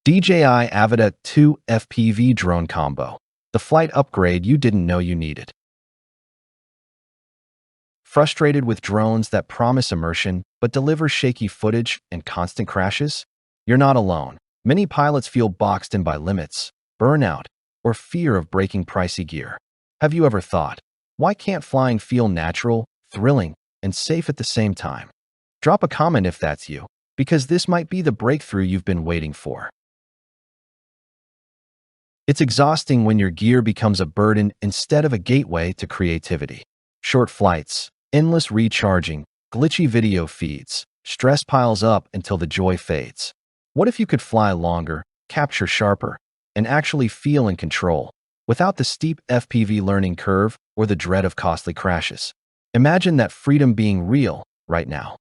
DJI Avata 2 FPV drone combo. The flight upgrade you didn't know you needed. Frustrated with drones that promise immersion but deliver shaky footage and constant crashes? You're not alone. Many pilots feel boxed in by limits, burnout, or fear of breaking pricey gear. Have you ever thought, why can't flying feel natural, thrilling, and safe at the same time? Drop a comment if that's you, because this might be the breakthrough you've been waiting for. It's exhausting when your gear becomes a burden instead of a gateway to creativity. Short flights, endless recharging, glitchy video feeds, stress piles up until the joy fades. What if you could fly longer, capture sharper, and actually feel in control, without the steep FPV learning curve or the dread of costly crashes? Imagine that freedom being real right now.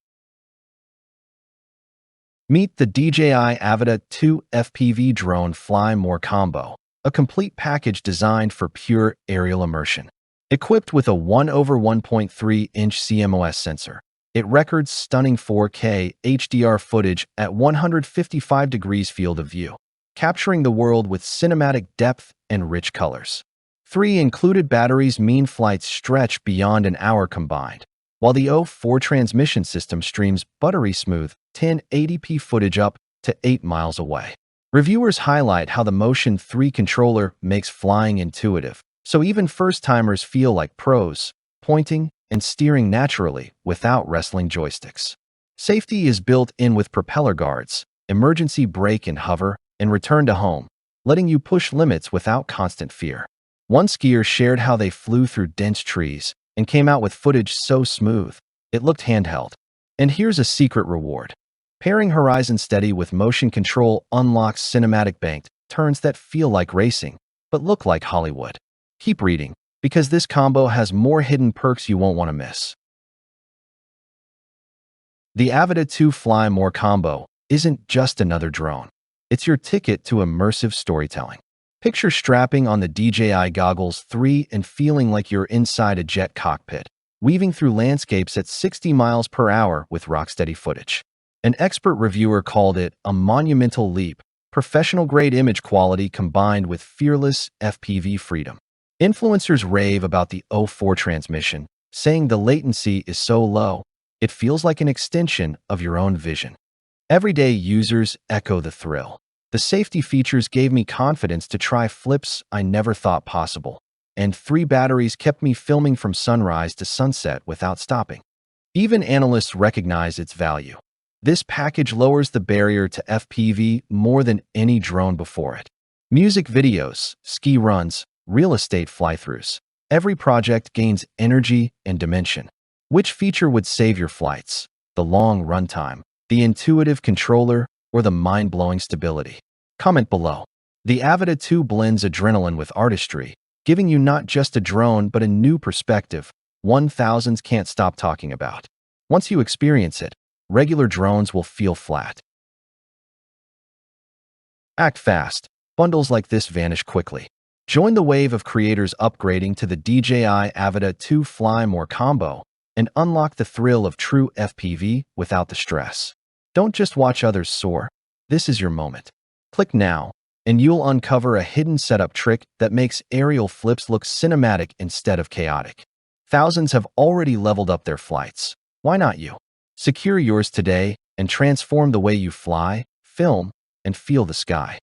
Meet the DJI Avata 2 FPV Drone Fly More Combo, a complete package designed for pure aerial immersion. Equipped with a 1/1.3-inch CMOS sensor, it records stunning 4K HDR footage at 155 degrees field of view, capturing the world with cinematic depth and rich colors. 3 included batteries mean flights stretch beyond an hour combined, while the O4 transmission system streams buttery-smooth 1080p footage up to 8 miles away. Reviewers highlight how the Motion 3 controller makes flying intuitive, so even first-timers feel like pros, pointing and steering naturally without wrestling joysticks. Safety is built in with propeller guards, emergency brake and hover, and return to home, letting you push limits without constant fear. One skier shared how they flew through dense trees and came out with footage so smooth, it looked handheld. And here's a secret reward. Pairing HorizonSteady with motion control unlocks cinematic banked turns that feel like racing, but look like Hollywood. Keep reading, because this combo has more hidden perks you won't want to miss. The Avata 2 Fly More combo isn't just another drone. It's your ticket to immersive storytelling. Picture strapping on the DJI Goggles 3 and feeling like you're inside a jet cockpit, weaving through landscapes at 60 miles per hour with rock-steady footage. An expert reviewer called it a monumental leap, professional-grade image quality combined with fearless FPV freedom. Influencers rave about the O4 transmission, saying the latency is so low, it feels like an extension of your own vision. Everyday users echo the thrill. The safety features gave me confidence to try flips I never thought possible, and 3 batteries kept me filming from sunrise to sunset without stopping. Even analysts recognize its value. This package lowers the barrier to FPV more than any drone before it. Music videos, ski runs, real estate fly-throughs. Every project gains energy and dimension. Which feature would save your flights? The long runtime, the intuitive controller, or the mind-blowing stability? Comment below. The Avata 2 blends adrenaline with artistry, giving you not just a drone but a new perspective, one thousands can't stop talking about. Once you experience it, regular drones will feel flat. Act fast. Bundles like this vanish quickly. Join the wave of creators upgrading to the DJI Avata 2 Fly More combo and unlock the thrill of true FPV without the stress. Don't just watch others soar. This is your moment. Click now, and you'll uncover a hidden setup trick that makes aerial flips look cinematic instead of chaotic. Thousands have already leveled up their flights. Why not you? Secure yours today and transform the way you fly, film, and feel the sky.